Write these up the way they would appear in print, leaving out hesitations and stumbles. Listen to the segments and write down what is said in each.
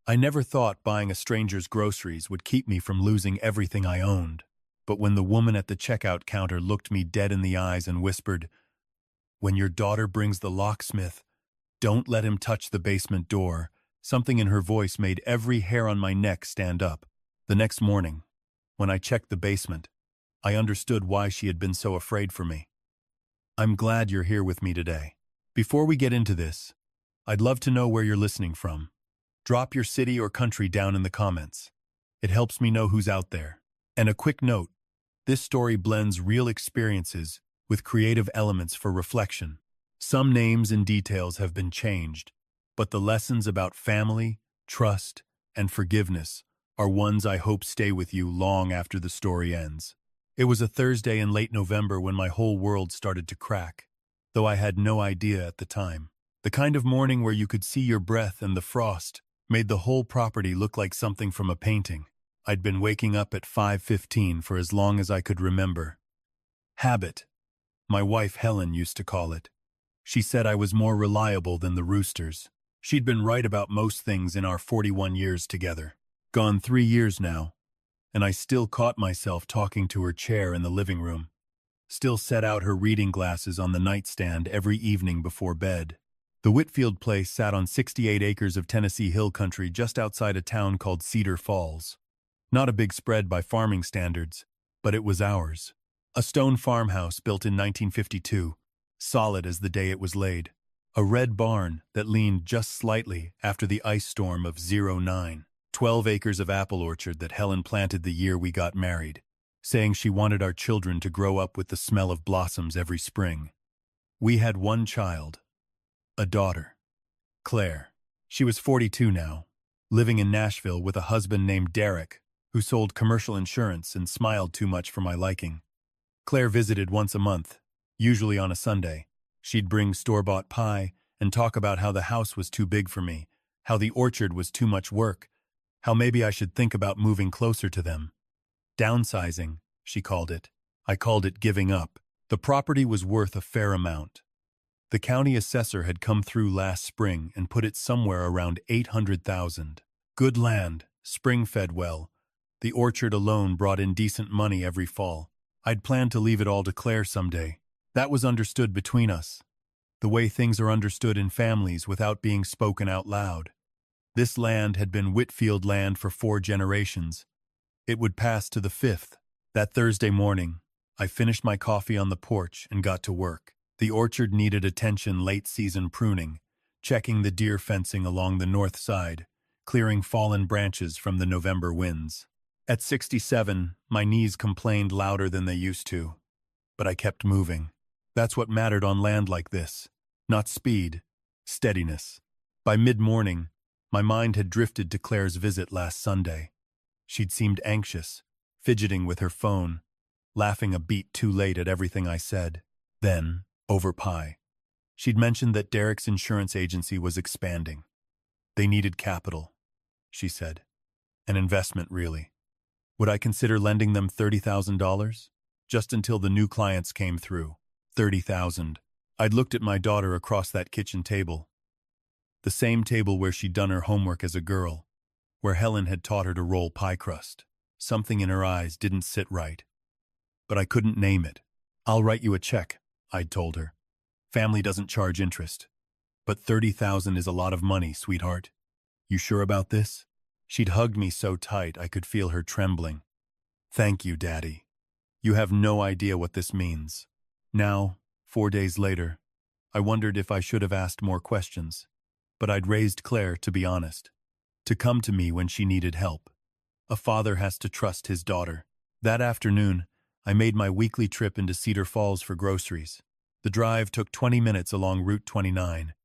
I never thought buying a stranger's groceries would keep me from losing everything I owned. But when the woman at the checkout counter looked me dead in the eyes and whispered, "When your daughter brings the locksmith, don't let him touch the basement door," something in her voice made every hair on my neck stand up. The next morning, when I checked the basement, I understood why she had been so afraid for me. I'm glad you're here with me today. Before we get into this, I'd love to know where you're listening from. Drop your city or country down in the comments. It helps me know who's out there. And a quick note, this story blends real experiences with creative elements for reflection. Some names and details have been changed, but the lessons about family, trust, and forgiveness are ones I hope stay with you long after the story ends. It was a Thursday in late November when my whole world started to crack, though I had no idea at the time. The kind of morning where you could see your breath and the frost made the whole property look like something from a painting. I'd been waking up at 5:15 for as long as I could remember. Habit, my wife Helen used to call it. She said I was more reliable than the roosters. She'd been right about most things in our 41 years together. Gone 3 years now, and I still caught myself talking to her chair in the living room. Still set out her reading glasses on the nightstand every evening before bed. The Whitfield place sat on 68 acres of Tennessee hill country just outside a town called Cedar Falls. Not a big spread by farming standards, but it was ours. A stone farmhouse built in 1952, solid as the day it was laid. A red barn that leaned just slightly after the ice storm of '09. 12 acres of apple orchard that Helen planted the year we got married, saying she wanted our children to grow up with the smell of blossoms every spring. We had one child, a daughter, Claire. She was 42 now, living in Nashville with a husband named Derek, who sold commercial insurance and smiled too much for my liking. Claire visited once a month, usually on a Sunday. She'd bring store-bought pie and talk about how the house was too big for me, how the orchard was too much work, how maybe I should think about moving closer to them. Downsizing, she called it. I called it giving up. The property was worth a fair amount. The county assessor had come through last spring and put it somewhere around $800,000. Good land, spring-fed well. The orchard alone brought in decent money every fall. I'd planned to leave it all to Claire someday. That was understood between us, the way things are understood in families without being spoken out loud. This land had been Whitfield land for 4 generations. It would pass to the 5th. That Thursday morning, I finished my coffee on the porch and got to work. The orchard needed attention, late-season pruning, checking the deer fencing along the north side, clearing fallen branches from the November winds. At 67, my knees complained louder than they used to, but I kept moving. That's what mattered on land like this. Not speed, steadiness. By mid-morning, my mind had drifted to Claire's visit last Sunday. She'd seemed anxious, fidgeting with her phone, laughing a beat too late at everything I said. Then, over pie, she'd mentioned that Derek's insurance agency was expanding. They needed capital, she said. An investment, really. Would I consider lending them $30,000? Just until the new clients came through. $30,000. I'd looked at my daughter across that kitchen table. The same table where she'd done her homework as a girl, where Helen had taught her to roll pie crust. Something in her eyes didn't sit right. But I couldn't name it. "I'll write you a check," I'd told her. "Family doesn't charge interest. But $30,000 is a lot of money, sweetheart. You sure about this?" She'd hugged me so tight I could feel her trembling. "Thank you, Daddy. You have no idea what this means." Now, 4 days later, I wondered if I should have asked more questions. But I'd raised Claire, to be honest, to come to me when she needed help. A father has to trust his daughter. That afternoon, I made my weekly trip into Cedar Falls for groceries. The drive took 20 minutes along Route 29,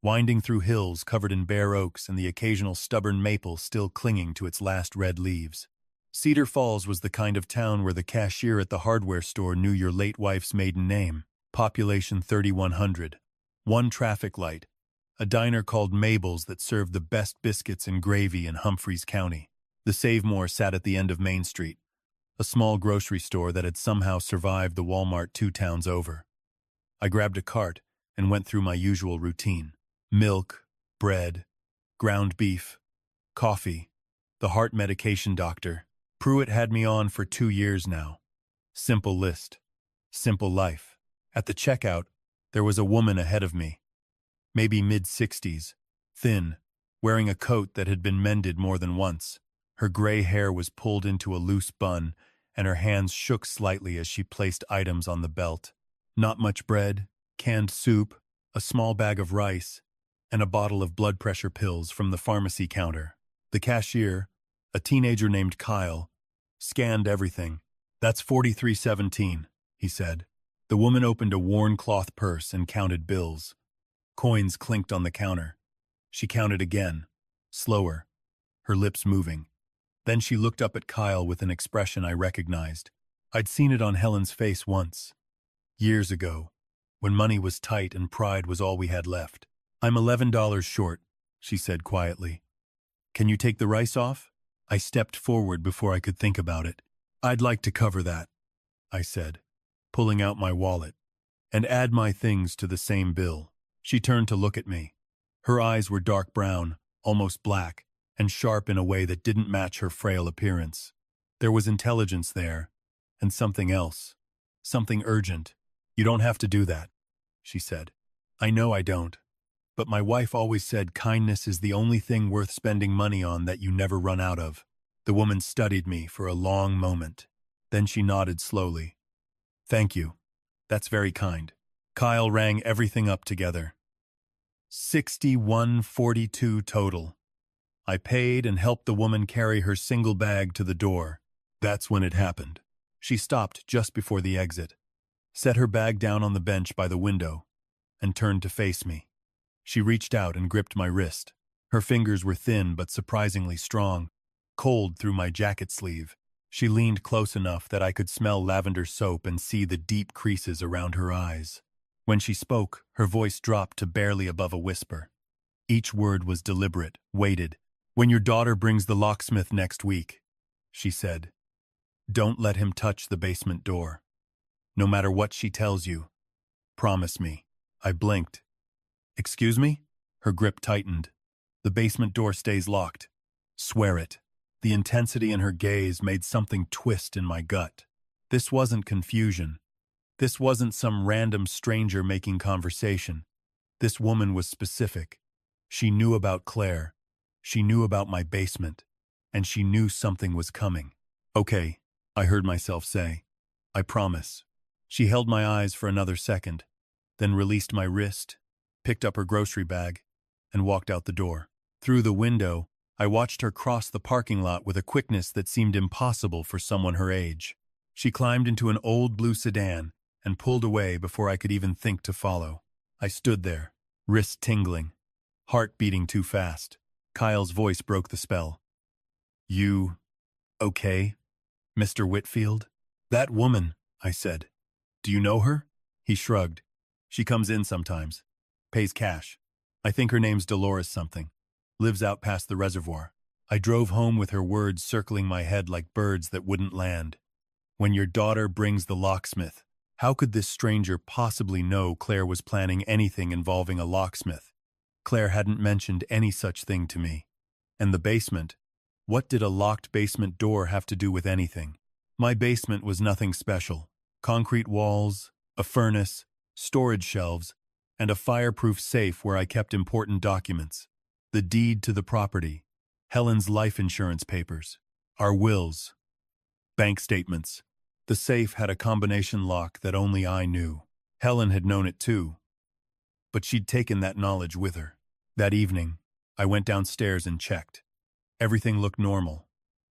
winding through hills covered in bare oaks and the occasional stubborn maple still clinging to its last red leaves. Cedar Falls was the kind of town where the cashier at the hardware store knew your late wife's maiden name. Population 3,100. One traffic light. A diner called Mabel's that served the best biscuits and gravy in Humphreys County. The Save More sat at the end of Main Street, a small grocery store that had somehow survived the Walmart 2 towns over. I grabbed a cart and went through my usual routine. Milk, bread, ground beef, Coffee. The heart medication doctor. Pruitt had me on for 2 years now. Simple list. Simple life. At the checkout, there was a woman ahead of me. Maybe mid-60s. Thin. Wearing a coat that had been mended more than once. Her gray hair was pulled into a loose bun, and her hands shook slightly as she placed items on the belt. Not much bread, canned soup, a small bag of rice, and a bottle of blood pressure pills from the pharmacy counter. The cashier, a teenager named Kyle, scanned everything. "That's $43.17, he said. The woman opened a worn cloth purse and counted bills. Coins clinked on the counter. She counted again, slower, her lips moving. Then she looked up at Kyle with an expression I recognized. I'd seen it on Helen's face once. Years ago, when money was tight and pride was all we had left. "I'm $11 short," she said quietly. "Can you take the rice off?" I stepped forward before I could think about it. "I'd like to cover that," I said, pulling out my wallet, "and add my things to the same bill." She turned to look at me. Her eyes were dark brown, almost black, and sharp in a way that didn't match her frail appearance. There was intelligence there, and something else. Something urgent. "You don't have to do that," she said. "I know I don't. But my wife always said kindness is the only thing worth spending money on that you never run out of." The woman studied me for a long moment. Then she nodded slowly. "Thank you. That's very kind." Kyle rang everything up together. 61.42 total. I paid and helped the woman carry her single bag to the door. That's when it happened. She stopped just before the exit, set her bag down on the bench by the window, and turned to face me. She reached out and gripped my wrist. Her fingers were thin but surprisingly strong, cold through my jacket sleeve. She leaned close enough that I could smell lavender soap and see the deep creases around her eyes. When she spoke, her voice dropped to barely above a whisper. Each word was deliberate, weighted. "When your daughter brings the locksmith next week," she said, "don't let him touch the basement door. No matter what she tells you, promise me." I blinked. "Excuse me?" Her grip tightened. "The basement door stays locked. Swear it." The intensity in her gaze made something twist in my gut. This wasn't confusion. This wasn't some random stranger making conversation. This woman was specific. She knew about Claire. She knew about my basement. And she knew something was coming. "Okay," I heard myself say. "I promise." She held my eyes for another second, then released my wrist, picked up her grocery bag, and walked out the door. Through the window, I watched her cross the parking lot with a quickness that seemed impossible for someone her age. She climbed into an old blue sedan and pulled away before I could even think to follow. I stood there, wrist tingling, heart beating too fast. Kyle's voice broke the spell. "You okay, Mr. Whitfield?" "That woman," I said. "Do you know her?" He shrugged. "She comes in sometimes. Pays cash. I think her name's Dolores something. Lives out past the reservoir." I drove home with her words circling my head like birds that wouldn't land. "When your daughter brings the locksmith." How could this stranger possibly know Claire was planning anything involving a locksmith? Claire hadn't mentioned any such thing to me. And the basement? What did a locked basement door have to do with anything? My basement was nothing special. Concrete walls, a furnace, storage shelves, and a fireproof safe where I kept important documents. The deed to the property, Helen's life insurance papers, our wills, bank statements. The safe had a combination lock that only I knew. Helen had known it too, but she'd taken that knowledge with her. That evening, I went downstairs and checked. Everything looked normal.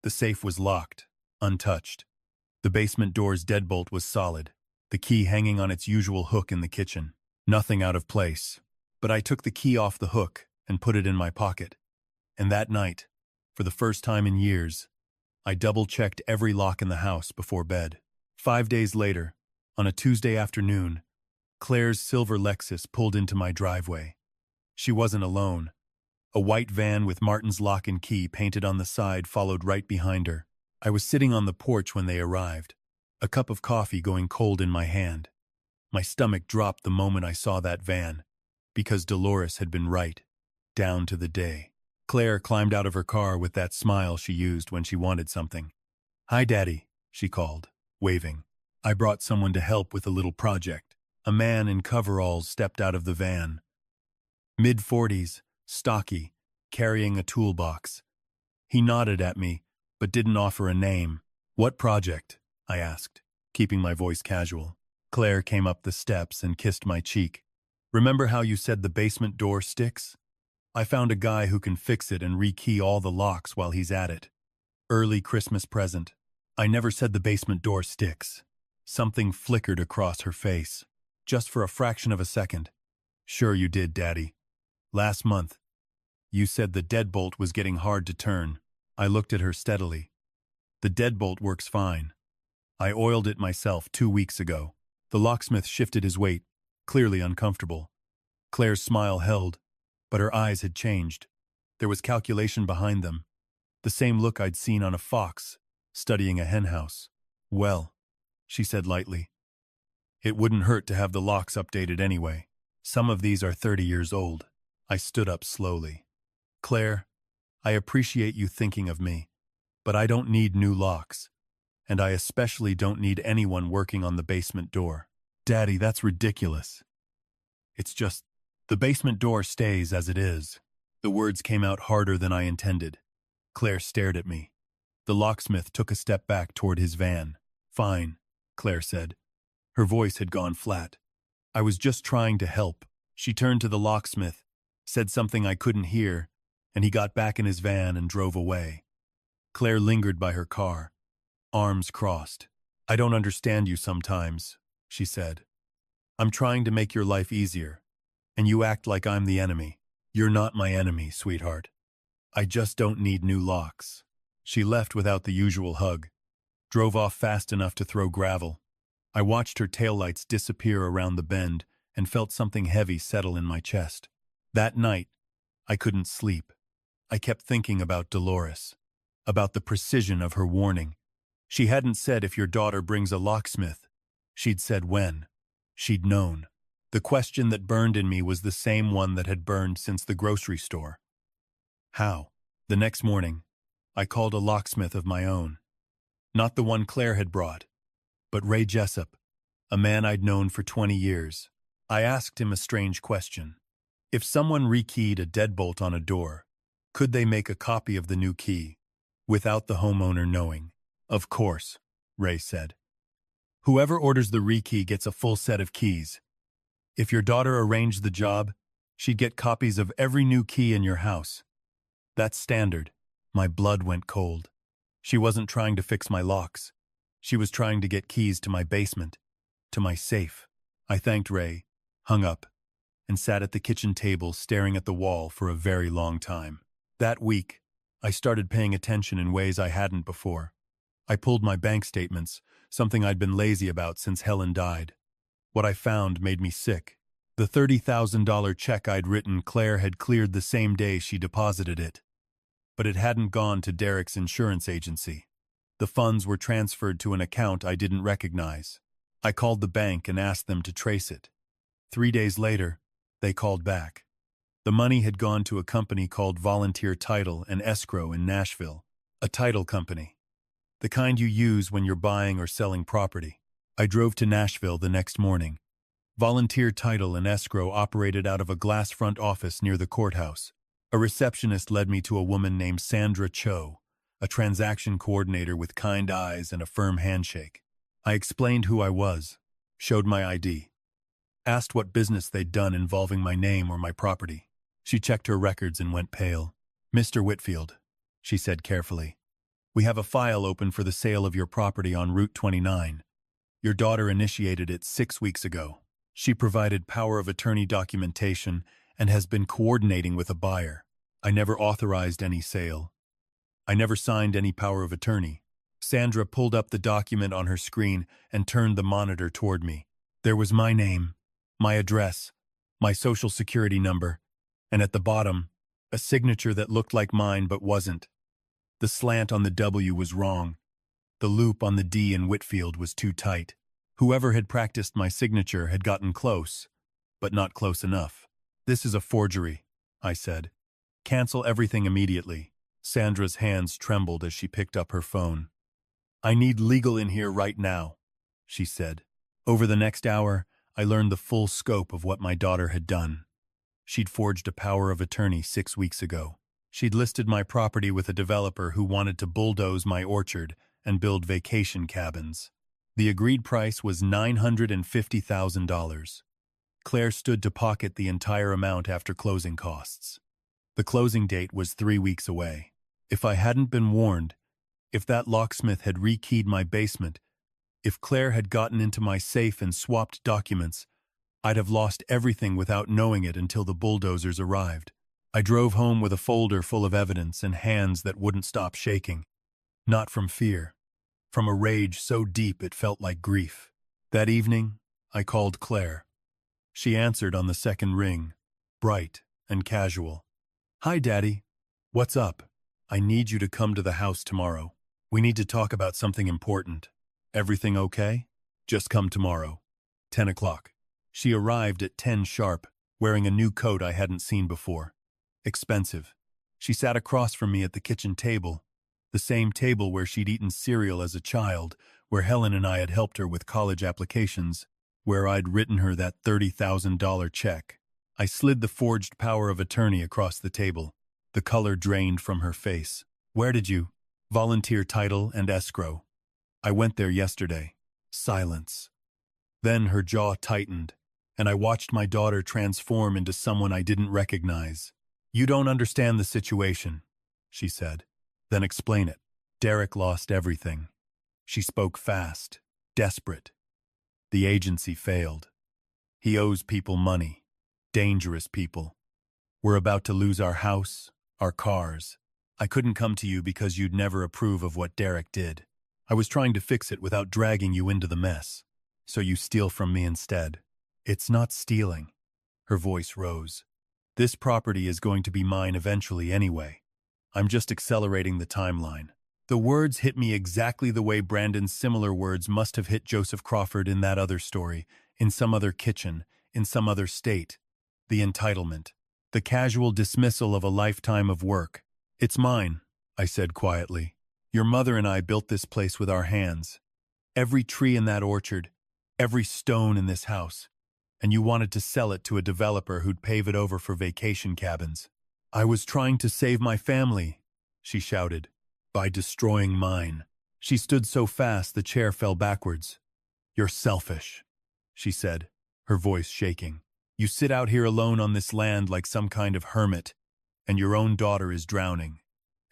The safe was locked, untouched. The basement door's deadbolt was solid, the key hanging on its usual hook in the kitchen. Nothing out of place. But I took the key off the hook and put it in my pocket. And that night, for the first time in years, I double-checked every lock in the house before bed. 5 days later, on a Tuesday afternoon, Claire's silver Lexus pulled into my driveway. She wasn't alone. A white van with Martin's lock and key painted on the side followed right behind her. I was sitting on the porch when they arrived, a cup of coffee going cold in my hand. My stomach dropped the moment I saw that van, because Dolores had been right, down to the day. Claire climbed out of her car with that smile she used when she wanted something. "Hi, Daddy," she called, waving. "I brought someone to help with a little project." A man in coveralls stepped out of the van. Mid-40s, stocky, carrying a toolbox. He nodded at me, but didn't offer a name. "What project?" I asked, keeping my voice casual. Claire came up the steps and kissed my cheek. "Remember how you said the basement door sticks? I found a guy who can fix it and rekey all the locks while he's at it. Early Christmas present." "I never said the basement door sticks." Something flickered across her face, just for a fraction of a second. "Sure you did, Daddy. Last month, you said the deadbolt was getting hard to turn." I looked at her steadily. "The deadbolt works fine. I oiled it myself 2 weeks ago." The locksmith shifted his weight, clearly uncomfortable. Claire's smile held, but her eyes had changed. There was calculation behind them, the same look I'd seen on a fox studying a henhouse. "Well," she said lightly, "it wouldn't hurt to have the locks updated anyway. Some of these are 30 years old." I stood up slowly. "Claire, I appreciate you thinking of me, but I don't need new locks, and I especially don't need anyone working on the basement door." "Daddy, that's ridiculous. It's just, the basement door stays as it is." The words came out harder than I intended. Claire stared at me. The locksmith took a step back toward his van. "Fine," Claire said. Her voice had gone flat. "I was just trying to help." She turned to the locksmith, said something I couldn't hear, and he got back in his van and drove away. Claire lingered by her car, arms crossed. "I don't understand you sometimes," she said. "I'm trying to make your life easier, and you act like I'm the enemy." "You're not my enemy, sweetheart. I just don't need new locks." She left without the usual hug, drove off fast enough to throw gravel. I watched her taillights disappear around the bend and felt something heavy settle in my chest. That night, I couldn't sleep. I kept thinking about Dolores, about the precision of her warning. She hadn't said if your daughter brings a locksmith. She'd said when. She'd known. The question that burned in me was the same one that had burned since the grocery store. How? The next morning, I called a locksmith of my own. Not the one Claire had brought, but Ray Jessup, a man I'd known for 20 years. I asked him a strange question. If someone rekeyed a deadbolt on a door, could they make a copy of the new key, without the homeowner knowing? "Of course," Ray said. "Whoever orders the rekey gets a full set of keys. If your daughter arranged the job, she'd get copies of every new key in your house. That's standard." My blood went cold. She wasn't trying to fix my locks. She was trying to get keys to my basement, to my safe. I thanked Ray, hung up, and sat at the kitchen table staring at the wall for a very long time. That week, I started paying attention in ways I hadn't before. I pulled my bank statements, something I'd been lazy about since Helen died. What I found made me sick. The $30,000 check I'd written Claire had cleared the same day she deposited it. But it hadn't gone to Derek's insurance agency. The funds were transferred to an account I didn't recognize. I called the bank and asked them to trace it. 3 days later, they called back. The money had gone to a company called Volunteer Title and Escrow in Nashville, a title company, the kind you use when you're buying or selling property. I drove to Nashville the next morning. Volunteer Title and Escrow operated out of a glass front office near the courthouse. A receptionist led me to a woman named Sandra Cho, a transaction coordinator with kind eyes and a firm handshake. I explained who I was, showed my ID, asked what business they'd done involving my name or my property. She checked her records and went pale. "Mr. Whitfield," she said carefully, "we have a file open for the sale of your property on Route 29. Your daughter initiated it 6 weeks ago. She provided power of attorney documentation and has been coordinating with a buyer. I never authorized any sale. I never signed any power of attorney." Sandra pulled up the document on her screen and turned the monitor toward me. There was my name, my address, my social security number, and at the bottom, a signature that looked like mine but wasn't. The slant on the W was wrong. The loop on the D in Whitfield was too tight. Whoever had practiced my signature had gotten close, but not close enough. "This is a forgery," I said. Cancel everything immediately. Sandra's hands trembled as she picked up her phone. I need legal in here right now, she said. Over the next hour, I learned the full scope of what my daughter had done. She'd forged a power of attorney 6 weeks ago. She'd listed my property with a developer who wanted to bulldoze my orchard and build vacation cabins. The agreed price was $950,000. Claire stood to pocket the entire amount after closing costs. The closing date was 3 weeks away. If I hadn't been warned, if that locksmith had rekeyed my basement, if Claire had gotten into my safe and swapped documents, I'd have lost everything without knowing it until the bulldozers arrived. I drove home with a folder full of evidence and hands that wouldn't stop shaking. Not from fear, from a rage so deep it felt like grief. That evening, I called Claire. She answered on the second ring, bright and casual. Hi, Daddy. What's up? I need you to come to the house tomorrow. We need to talk about something important. Everything okay? Just come tomorrow. 10 o'clock. She arrived at 10 sharp, wearing a new coat I hadn't seen before. Expensive. She sat across from me at the kitchen table, the same table where she'd eaten cereal as a child, where Helen and I had helped her with college applications, where I'd written her that $30,000 check. I slid the forged power of attorney across the table. The color drained from her face. Where did you? Volunteer title and escrow. I went there yesterday. Silence. Then her jaw tightened, and I watched my daughter transform into someone I didn't recognize. You don't understand the situation, she said. Then explain it. Derek lost everything. She spoke fast, desperate. The agency failed. He owes people money. Dangerous people. We're about to lose our house, our cars. I couldn't come to you because you'd never approve of what Derek did. I was trying to fix it without dragging you into the mess. So you steal from me instead. It's not stealing. Her voice rose. This property is going to be mine eventually anyway. I'm just accelerating the timeline. The words hit me exactly the way Brandon's similar words must have hit Joseph Crawford in that other story, in some other kitchen, in some other state. The entitlement. The casual dismissal of a lifetime of work. It's mine, I said quietly. Your mother and I built this place with our hands. Every tree in that orchard, every stone in this house. And you wanted to sell it to a developer who'd pave it over for vacation cabins. I was trying to save my family, she shouted, by destroying mine. She stood so fast the chair fell backwards. You're selfish, she said, her voice shaking. You sit out here alone on this land like some kind of hermit, and your own daughter is drowning,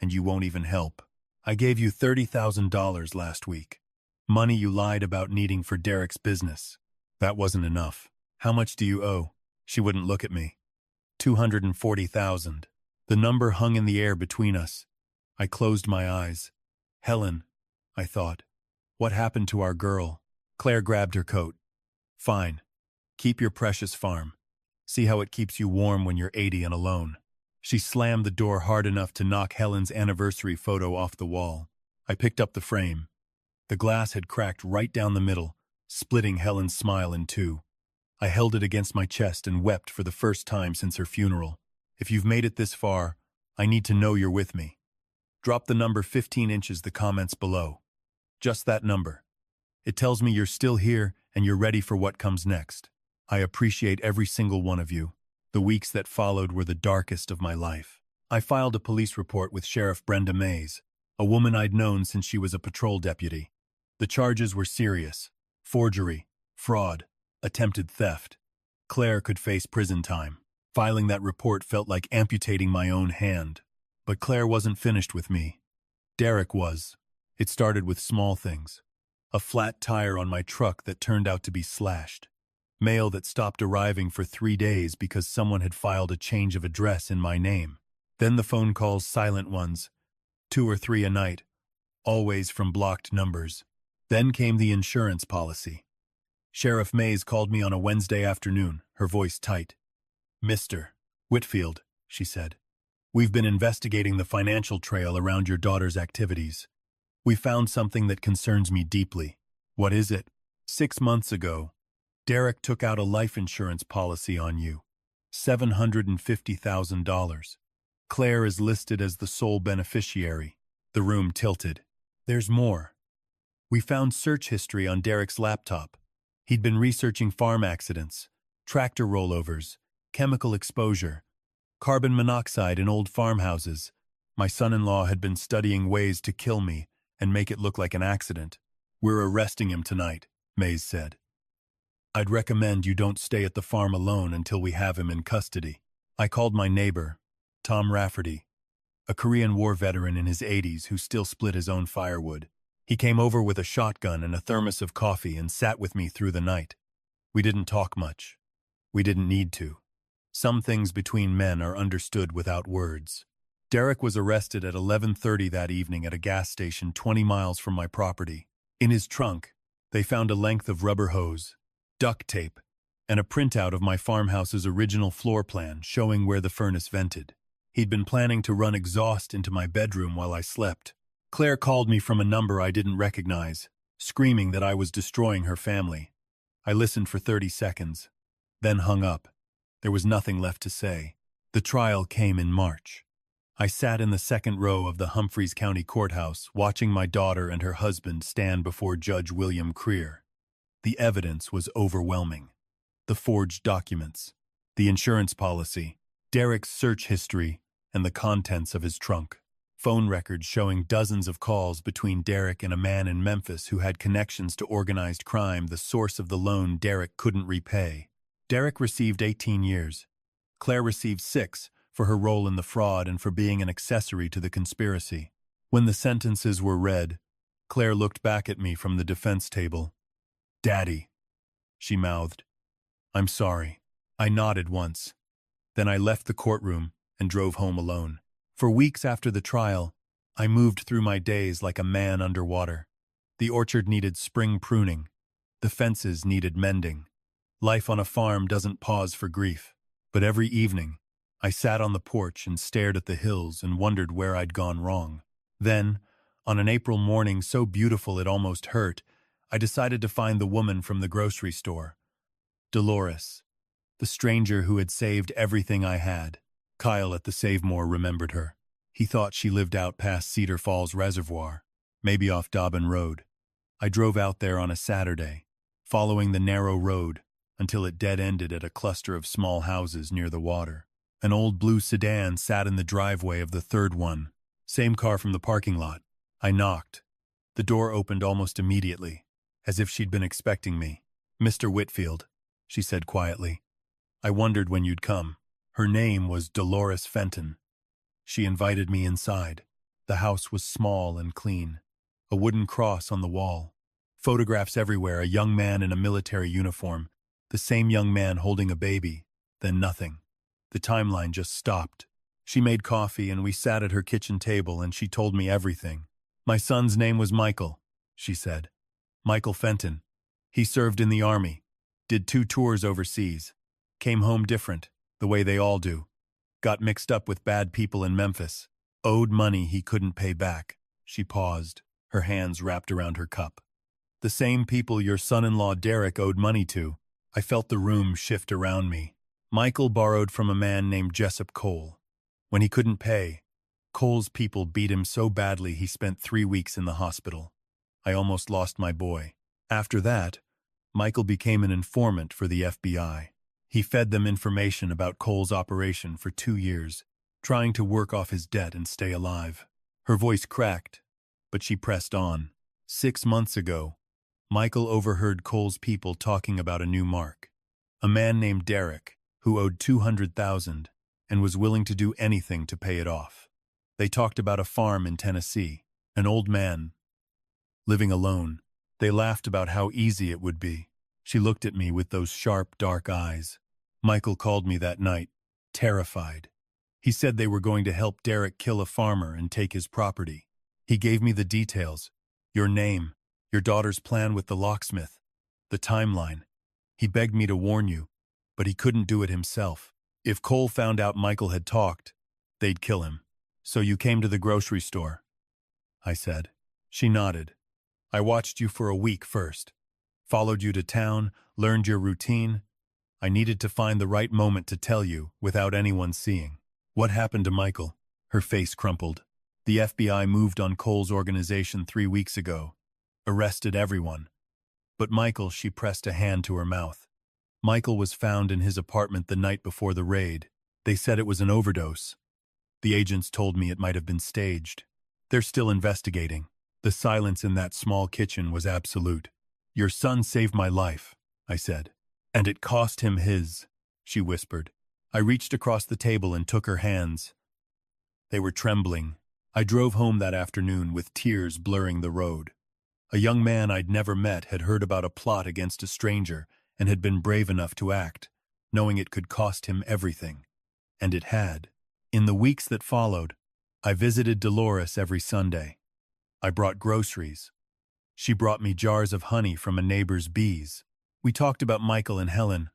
and you won't even help. I gave you $30,000 last week. Money you lied about needing for Derek's business. That wasn't enough. How much do you owe? She wouldn't look at me. $240,000. The number hung in the air between us. I closed my eyes. Helen, I thought. What happened to our girl? Claire grabbed her coat. Fine. Keep your precious farm. See how it keeps you warm when you're 80 and alone. She slammed the door hard enough to knock Helen's anniversary photo off the wall. I picked up the frame. The glass had cracked right down the middle, splitting Helen's smile in two. I held it against my chest and wept for the first time since her funeral. If you've made it this far, I need to know you're with me. Drop the number 15 inches the comments below. Just that number. It tells me you're still here and you're ready for what comes next. I appreciate every single one of you. The weeks that followed were the darkest of my life. I filed a police report with Sheriff Brenda Mays, a woman I'd known since she was a patrol deputy. The charges were serious: forgery, fraud, attempted theft. Claire could face prison time. Filing that report felt like amputating my own hand. But Claire wasn't finished with me. Derek was. It started with small things. A flat tire on my truck that turned out to be slashed. Mail that stopped arriving for 3 days because someone had filed a change of address in my name. Then the phone calls, silent ones, 2 or 3 a night, always from blocked numbers. Then came the insurance policy. Sheriff Mays called me on a Wednesday afternoon, her voice tight. Mr. Whitfield, she said, we've been investigating the financial trail around your daughter's activities. We found something that concerns me deeply. What is it? 6 months ago, Derek took out a life insurance policy on you. $750,000. Claire is listed as the sole beneficiary. The room tilted. There's more. We found search history on Derek's laptop. He'd been researching farm accidents, tractor rollovers, chemical exposure, carbon monoxide in old farmhouses. My son-in-law had been studying ways to kill me and make it look like an accident. We're arresting him tonight, Mays said. I'd recommend you don't stay at the farm alone until we have him in custody. I called my neighbor, Tom Rafferty, a Korean War veteran in his 80s who still split his own firewood. He came over with a shotgun and a thermos of coffee and sat with me through the night. We didn't talk much. We didn't need to. Some things between men are understood without words. Derek was arrested at 11:30 that evening at a gas station 20 miles from my property. In his trunk, they found a length of rubber hose, duct tape, and a printout of my farmhouse's original floor plan showing where the furnace vented. He'd been planning to run exhaust into my bedroom while I slept. Claire called me from a number I didn't recognize, screaming that I was destroying her family. I listened for 30 seconds, then hung up. There was nothing left to say. The trial came in March. I sat in the second row of the Humphreys County Courthouse, watching my daughter and her husband stand before Judge William Creer. The evidence was overwhelming. The forged documents, the insurance policy, Derek's search history, and the contents of his trunk. Phone records showing dozens of calls between Derek and a man in Memphis who had connections to organized crime, the source of the loan Derek couldn't repay. Derek received 18 years. Claire received 6 for her role in the fraud and for being an accessory to the conspiracy. When the sentences were read, Claire looked back at me from the defense table. "Daddy," she mouthed. "I'm sorry." I nodded once. Then I left the courtroom and drove home alone. For weeks after the trial, I moved through my days like a man underwater. The orchard needed spring pruning. The fences needed mending. Life on a farm doesn't pause for grief. But every evening, I sat on the porch and stared at the hills and wondered where I'd gone wrong. Then, on an April morning so beautiful it almost hurt, I decided to find the woman from the grocery store. Dolores, the stranger who had saved everything I had. Kyle at the Save More remembered her. He thought she lived out past Cedar Falls Reservoir, maybe off Dobbin Road. I drove out there on a Saturday, following the narrow road until it dead-ended at a cluster of small houses near the water. An old blue sedan sat in the driveway of the third one, same car from the parking lot. I knocked. The door opened almost immediately, as if she'd been expecting me. "Mr. Whitfield," she said quietly. "I wondered when you'd come." Her name was Dolores Fenton. She invited me inside. The house was small and clean. A wooden cross on the wall. Photographs everywhere, a young man in a military uniform. The same young man holding a baby. Then nothing. The timeline just stopped. She made coffee and we sat at her kitchen table and she told me everything. "My son's name was Michael," she said. "Michael Fenton. He served in the Army. Did 2 tours overseas. Came home different. The way they all do. Got mixed up with bad people in Memphis. Owed money he couldn't pay back." She paused, her hands wrapped around her cup. "The same people your son-in-law Derek owed money to." I felt the room shift around me. Michael borrowed from a man named Jessup Cole. When he couldn't pay, Cole's people beat him so badly he spent 3 weeks in the hospital. I almost lost my boy. After that, Michael became an informant for the FBI. He fed them information about Cole's operation for 2 years, trying to work off his debt and stay alive. Her voice cracked, but she pressed on. 6 months ago, Michael overheard Cole's people talking about a new mark. A man named Derek, who owed $200,000 and was willing to do anything to pay it off. They talked about a farm in Tennessee, an old man, living alone. They laughed about how easy it would be. She looked at me with those sharp, dark eyes. Michael called me that night, terrified. He said they were going to help Derek kill a farmer and take his property. He gave me the details, your name, your daughter's plan with the locksmith, the timeline. He begged me to warn you, but he couldn't do it himself. If Cole found out Michael had talked, they'd kill him. "So you came to the grocery store," I said. She nodded. "I watched you for a week first. Followed you to town, learned your routine. I needed to find the right moment to tell you without anyone seeing." "What happened to Michael?" Her face crumpled. The FBI moved on Cole's organization 3 weeks ago. Arrested everyone. But Michael, she pressed a hand to her mouth. Michael was found in his apartment the night before the raid. They said it was an overdose. The agents told me it might have been staged. They're still investigating. The silence in that small kitchen was absolute. Your son saved my life, I said. And it cost him his, she whispered. I reached across the table and took her hands. They were trembling. I drove home that afternoon with tears blurring the road. A young man I'd never met had heard about a plot against a stranger and had been brave enough to act, knowing it could cost him everything. And it had. In the weeks that followed, I visited Dolores every Sunday. I brought groceries. She brought me jars of honey from a neighbor's bees. We talked about Michael and Helen,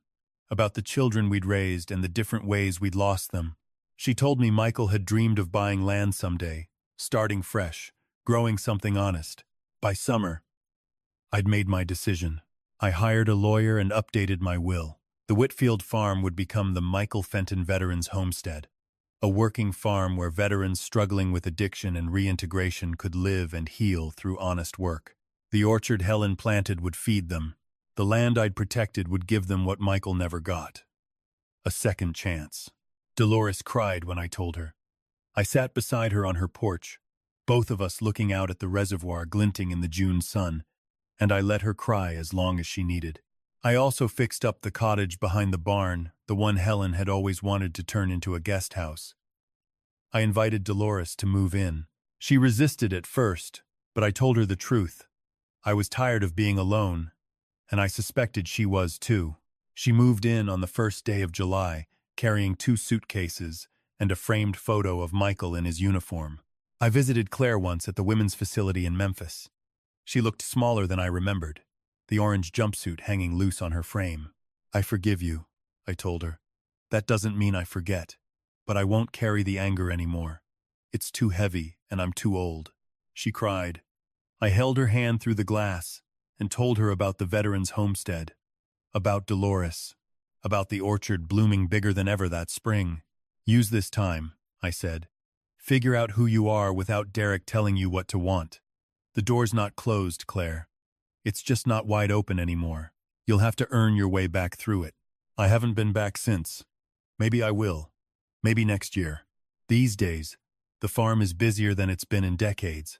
about the children we'd raised and the different ways we'd lost them. She told me Michael had dreamed of buying land someday, starting fresh, growing something honest. By summer, I'd made my decision. I hired a lawyer and updated my will. The Whitfield farm would become the Michael Fenton Veterans Homestead, a working farm where veterans struggling with addiction and reintegration could live and heal through honest work. The orchard Helen planted would feed them. The land I'd protected would give them what Michael never got. A second chance. Dolores cried when I told her. I sat beside her on her porch, both of us looking out at the reservoir glinting in the June sun, and I let her cry as long as she needed. I also fixed up the cottage behind the barn, the one Helen had always wanted to turn into a guest house. I invited Dolores to move in. She resisted at first, but I told her the truth. I was tired of being alone, and I suspected she was too. She moved in on the first day of July, carrying 2 suitcases and a framed photo of Michael in his uniform. I visited Claire once at the women's facility in Memphis. She looked smaller than I remembered, the orange jumpsuit hanging loose on her frame. I forgive you, I told her. That doesn't mean I forget, but I won't carry the anger anymore. It's too heavy, and I'm too old. She cried. I held her hand through the glass and told her about the veterans' homestead, about Dolores, about the orchard blooming bigger than ever that spring. Use this time, I said. Figure out who you are without Derek telling you what to want. The door's not closed, Claire. It's just not wide open anymore. You'll have to earn your way back through it. I haven't been back since. Maybe I will. Maybe next year. These days, the farm is busier than it's been in decades.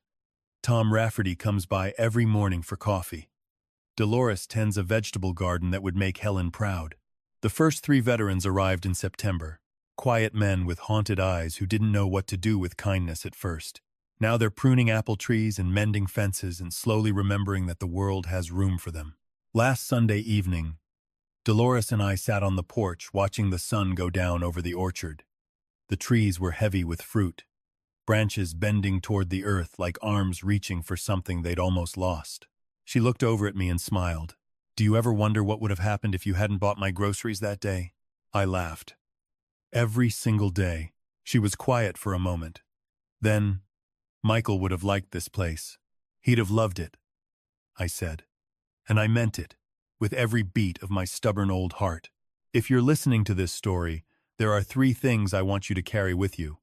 Tom Rafferty comes by every morning for coffee. Dolores tends a vegetable garden that would make Helen proud. The first 3 veterans arrived in September. Quiet men with haunted eyes who didn't know what to do with kindness at first. Now they're pruning apple trees and mending fences and slowly remembering that the world has room for them. Last Sunday evening, Dolores and I sat on the porch watching the sun go down over the orchard. The trees were heavy with fruit, branches bending toward the earth like arms reaching for something they'd almost lost. She looked over at me and smiled. Do you ever wonder what would have happened if you hadn't bought my groceries that day? I laughed. Every single day. She was quiet for a moment. Then, Michael would have liked this place. He'd have loved it, I said. And I meant it, with every beat of my stubborn old heart. If you're listening to this story, there are 3 things I want you to carry with you.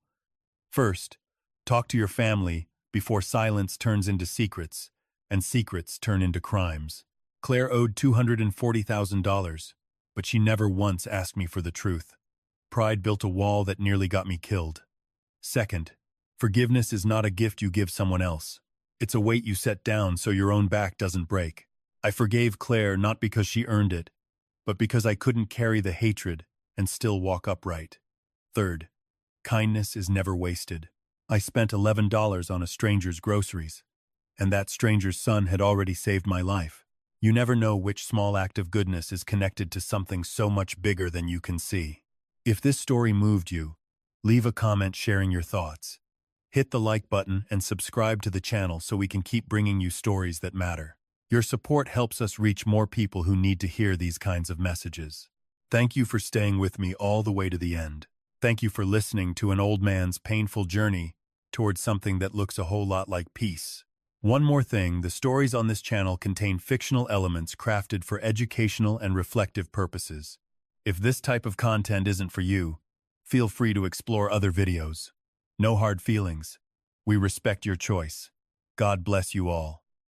First, talk to your family before silence turns into secrets, and secrets turn into crimes. Claire owed $240,000, but she never once asked me for the truth. Pride built a wall that nearly got me killed. Second, forgiveness is not a gift you give someone else. It's a weight you set down so your own back doesn't break. I forgave Claire not because she earned it, but because I couldn't carry the hatred and still walk upright. Third, kindness is never wasted. I spent $11 on a stranger's groceries, and that stranger's son had already saved my life. You never know which small act of goodness is connected to something so much bigger than you can see. If this story moved you, leave a comment sharing your thoughts. Hit the like button and subscribe to the channel so we can keep bringing you stories that matter. Your support helps us reach more people who need to hear these kinds of messages. Thank you for staying with me all the way to the end. Thank you for listening to an old man's painful journey towards something that looks a whole lot like peace. One more thing, the stories on this channel contain fictional elements crafted for educational and reflective purposes. If this type of content isn't for you, feel free to explore other videos. No hard feelings. We respect your choice. God bless you all.